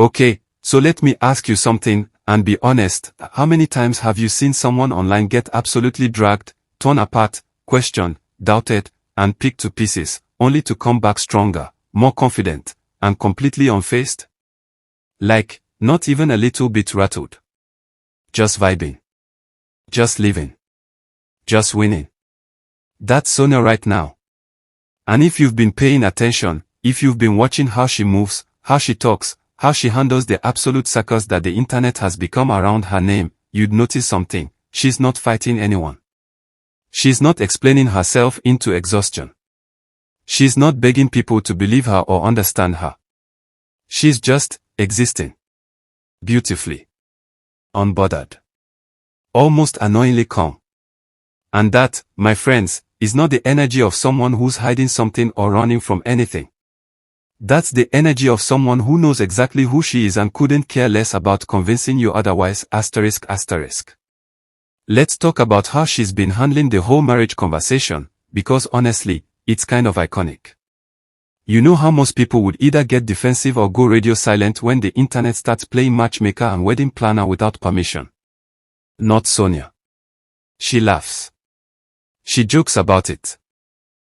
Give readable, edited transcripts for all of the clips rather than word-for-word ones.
Okay, so let me ask you something, and be honest. How many times have you seen someone online get absolutely dragged, torn apart, questioned, doubted, and picked to pieces, only to come back stronger, more confident, and completely unfazed? Like, not even a little bit rattled. Just vibing. Just living. Just winning. That's Sonia right now. And if you've been paying attention, if you've been watching how she moves, how she talks, how she handles the absolute circus that the internet has become around her name, you'd notice something. She's not fighting anyone. She's not explaining herself into exhaustion. She's not begging people to believe her or understand her. She's just existing. Beautifully. Unbothered. Almost annoyingly calm. And that, my friends, is not the energy of someone who's hiding something or running from anything. That's the energy of someone who knows exactly who she is and couldn't care less about convincing you otherwise. ***. Let's talk about how she's been handling the whole marriage conversation, because honestly, it's kind of iconic. You know how most people would either get defensive or go radio silent when the internet starts playing matchmaker and wedding planner without permission. Not Sonia. She laughs. She jokes about it.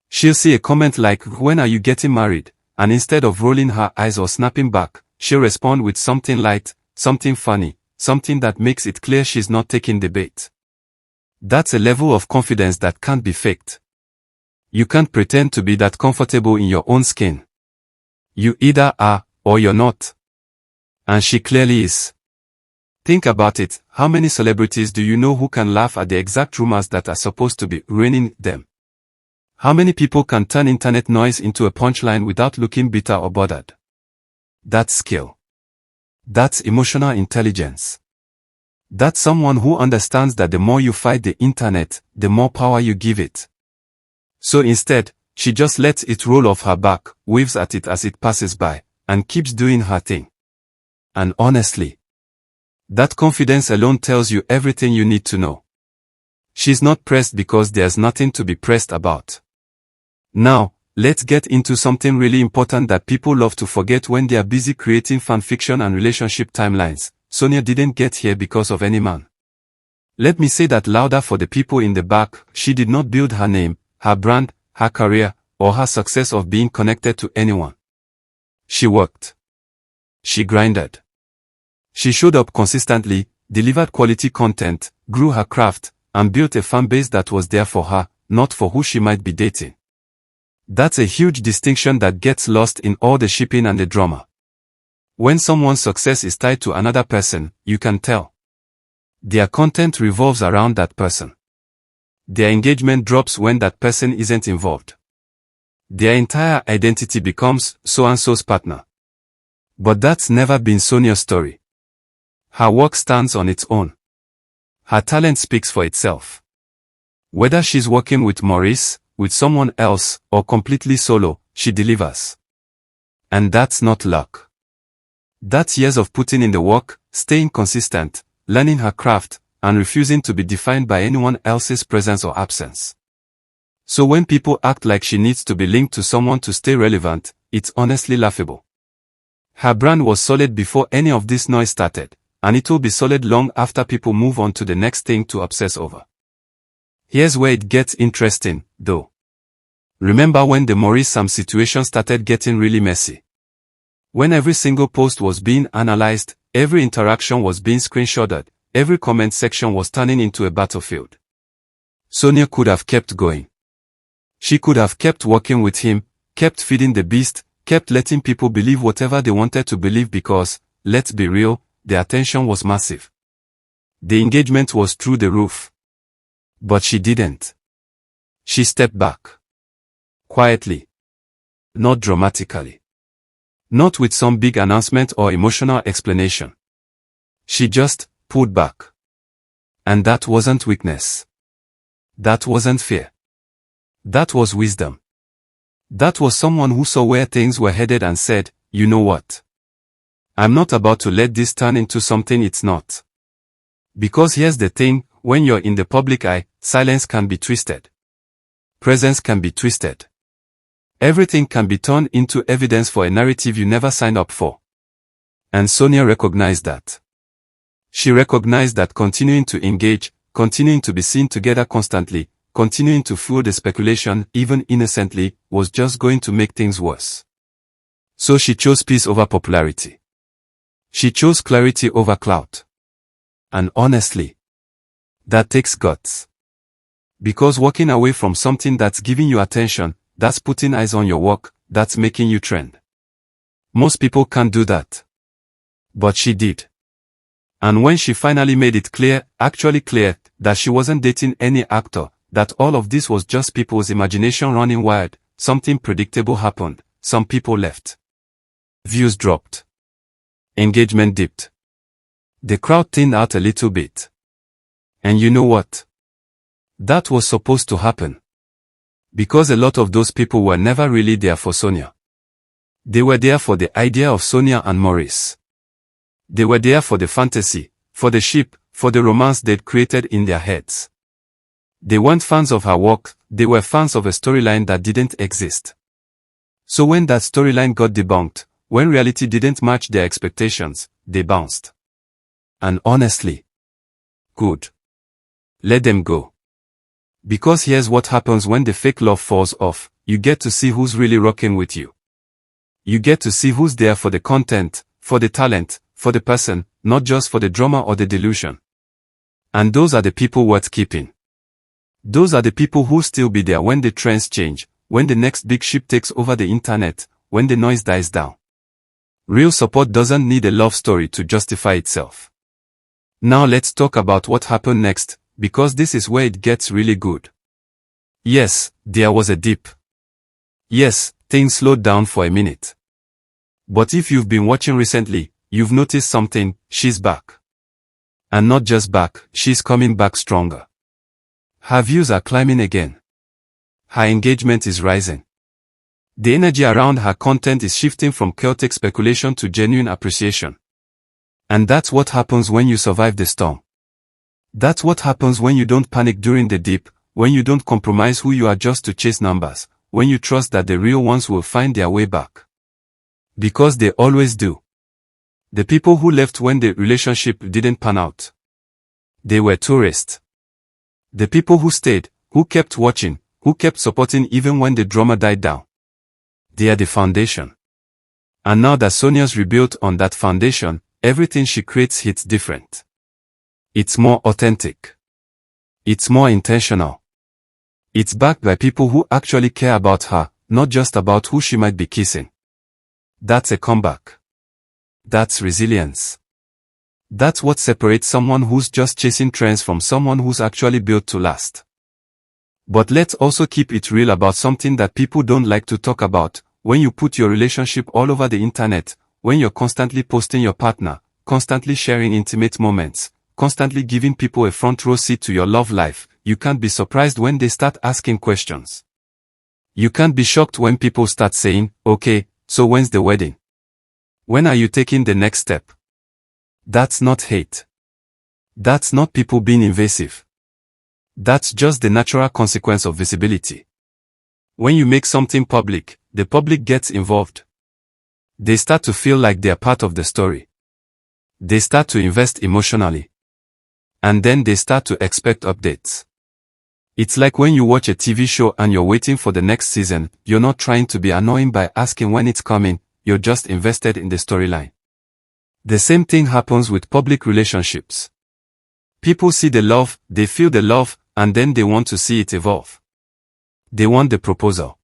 She'll see a comment like, "When are you getting married?" And instead of rolling her eyes or snapping back, she'll respond with something light, something funny, something that makes it clear she's not taking the bait. That's a level of confidence that can't be faked. You can't pretend to be that comfortable in your own skin. You either are, or you're not. And she clearly is. Think about it, how many celebrities do you know who can laugh at the exact rumors that are supposed to be ruining them? How many people can turn internet noise into a punchline without looking bitter or bothered? That's skill. That's emotional intelligence. That's someone who understands that the more you fight the internet, the more power you give it. So instead, she just lets it roll off her back, waves at it as it passes by, and keeps doing her thing. And honestly, that confidence alone tells you everything you need to know. She's not pressed because there's nothing to be pressed about. Now, let's get into something really important that people love to forget when they are busy creating fanfiction and relationship timelines. Sonia didn't get here because of any man. Let me say that louder for the people in the back. She did not build her name, her brand, her career, or her success of being connected to anyone. She worked. She grinded. She showed up consistently, delivered quality content, grew her craft, and built a fan base that was there for her, not for who she might be dating. That's a huge distinction that gets lost in all the shipping and the drama. When someone's success is tied to another person, you can tell. Their content revolves around that person. Their engagement drops when that person isn't involved. Their entire identity becomes so-and-so's partner. But that's never been Sonia's story. Her work stands on its own. Her talent speaks for itself. Whether she's working with Maurice, with someone else, or completely solo, she delivers. And that's not luck. That's years of putting in the work, staying consistent, learning her craft, and refusing to be defined by anyone else's presence or absence. So when people act like she needs to be linked to someone to stay relevant, it's honestly laughable. Her brand was solid before any of this noise started, and it will be solid long after people move on to the next thing to obsess over. Here's where it gets interesting, though. Remember when the Maurice Sam situation started getting really messy? When every single post was being analyzed, every interaction was being screenshotted, every comment section was turning into a battlefield. Sonia could have kept going. She could have kept working with him, kept feeding the beast, kept letting people believe whatever they wanted to believe because, let's be real, the attention was massive. The engagement was through the roof. But she didn't. She stepped back. Quietly. Not dramatically. Not with some big announcement or emotional explanation. She just pulled back. And that wasn't weakness. That wasn't fear. That was wisdom. That was someone who saw where things were headed and said, "You know what? I'm not about to let this turn into something it's not." Because here's the thing, when you're in the public eye, silence can be twisted. Presence can be twisted. Everything can be turned into evidence for a narrative you never signed up for. And Sonia recognized that. She recognized that continuing to engage, continuing to be seen together constantly, continuing to fuel the speculation, even innocently, was just going to make things worse. So she chose peace over popularity. She chose clarity over clout. And honestly, that takes guts. Because walking away from something that's giving you attention, that's putting eyes on your work, that's making you trend. Most people can't do that. But she did. And when she finally made it clear, actually clear, that she wasn't dating any actor, that all of this was just people's imagination running wild, something predictable happened, some people left. Views dropped. Engagement dipped. The crowd thinned out a little bit. And you know what? That was supposed to happen. Because a lot of those people were never really there for Sonia. They were there for the idea of Sonia and Maurice. They were there for the fantasy, for the ship, for the romance they'd created in their heads. They weren't fans of her work, they were fans of a storyline that didn't exist. So when that storyline got debunked, when reality didn't match their expectations, they bounced. And honestly, good. Let them go. Because here's what happens when the fake love falls off, you get to see who's really rocking with you. You get to see who's there for the content, for the talent, for the person, not just for the drama or the delusion. And those are the people worth keeping. Those are the people who'll still be there when the trends change, when the next big ship takes over the internet, when the noise dies down. Real support doesn't need a love story to justify itself. Now let's talk about what happened next, because this is where it gets really good. Yes, there was a dip. Yes, things slowed down for a minute. But if you've been watching recently, you've noticed something, she's back. And not just back, she's coming back stronger. Her views are climbing again. Her engagement is rising. The energy around her content is shifting from chaotic speculation to genuine appreciation. And that's what happens when you survive the storm. That's what happens when you don't panic during the dip, when you don't compromise who you are just to chase numbers, when you trust that the real ones will find their way back. Because they always do. The people who left when the relationship didn't pan out. They were tourists. The people who stayed, who kept watching, who kept supporting even when the drama died down. They are the foundation. And now that Sonia's rebuilt on that foundation, everything she creates hits different. It's more authentic. It's more intentional. It's backed by people who actually care about her, not just about who she might be kissing. That's a comeback. That's resilience. That's what separates someone who's just chasing trends from someone who's actually built to last. But let's also keep it real about something that people don't like to talk about. When you put your relationship all over the internet, when you're constantly posting your partner, constantly sharing intimate moments, constantly giving people a front row seat to your love life, you can't be surprised when they start asking questions. You can't be shocked when people start saying, okay, so when's the wedding? When are you taking the next step? That's not hate. That's not people being invasive. That's just the natural consequence of visibility. When you make something public, the public gets involved. They start to feel like they're part of the story. They start to invest emotionally. And then they start to expect updates. It's like when you watch a TV show and you're waiting for the next season, you're not trying to be annoying by asking when it's coming, you're just invested in the storyline. The same thing happens with public relationships. People see the love, they feel the love, and then they want to see it evolve. They want the proposal.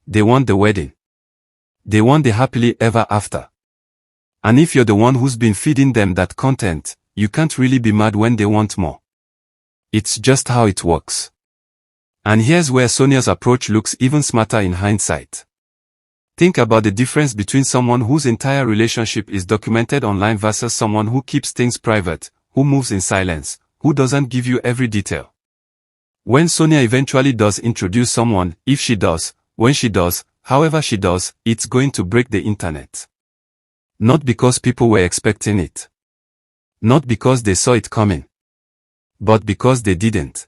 They want the wedding. They want the happily ever after. And if you're the one who's been feeding them that content, you can't really be mad when they want more. It's just how it works. And here's where Sonia's approach looks even smarter in hindsight. Think about the difference between someone whose entire relationship is documented online versus someone who keeps things private, who moves in silence, who doesn't give you every detail. When Sonia eventually does introduce someone, if she does, when she does, however she does, it's going to break the internet. Not because people were expecting it. Not because they saw it coming. But because they didn't.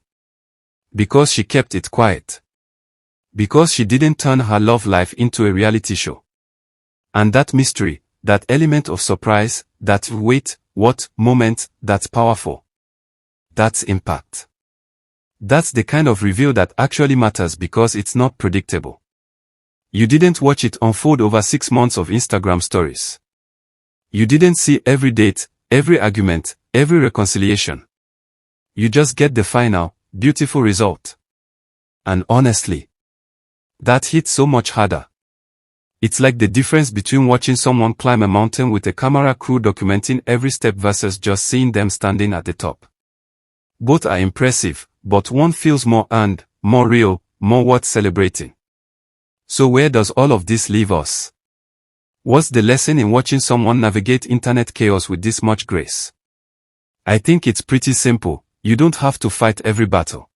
Because she kept it quiet. Because she didn't turn her love life into a reality show. And that mystery, that element of surprise, that wait, what moment, that's powerful. That's impact. That's the kind of reveal that actually matters because it's not predictable. You didn't watch it unfold over 6 months of Instagram stories. You didn't see every date, every argument, every reconciliation. You just get the final, beautiful result. And honestly, that hits so much harder. It's like the difference between watching someone climb a mountain with a camera crew documenting every step versus just seeing them standing at the top. Both are impressive, but one feels more earned, more real, more worth celebrating. So where does all of this leave us? What's the lesson in watching someone navigate internet chaos with this much grace? I think it's pretty simple. You don't have to fight every battle.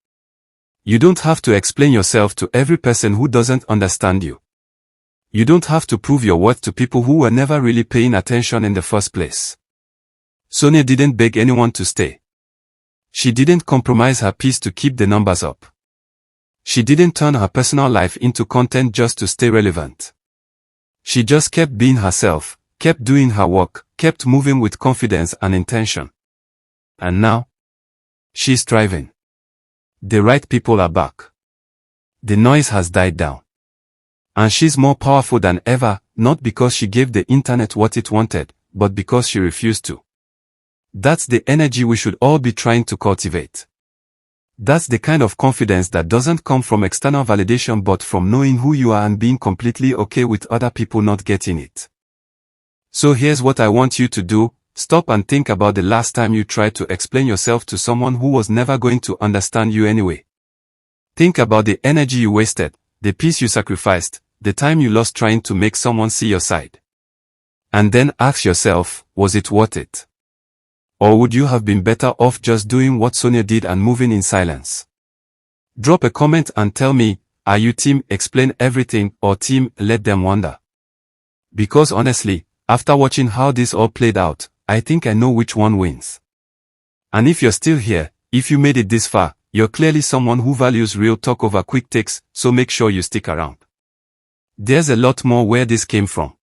You don't have to explain yourself to every person who doesn't understand you. You don't have to prove your worth to people who were never really paying attention in the first place. Sonia didn't beg anyone to stay. She didn't compromise her peace to keep the numbers up. She didn't turn her personal life into content just to stay relevant. She just kept being herself, kept doing her work, kept moving with confidence and intention. And now, she's thriving. The right people are back. The noise has died down. And she's more powerful than ever, not because she gave the internet what it wanted, but because she refused to. That's the energy we should all be trying to cultivate. That's the kind of confidence that doesn't come from external validation but from knowing who you are and being completely okay with other people not getting it. So here's what I want you to do. Stop and think about the last time you tried to explain yourself to someone who was never going to understand you anyway. Think about the energy you wasted, the peace you sacrificed, the time you lost trying to make someone see your side. And then ask yourself, was it worth it? Or would you have been better off just doing what Sonia did and moving in silence? Drop a comment and tell me, are you team explain everything or team let them wonder? Because honestly, after watching how this all played out, I think I know which one wins. And if you're still here, if you made it this far, you're clearly someone who values real talk over quick takes, so make sure you stick around. There's a lot more where this came from.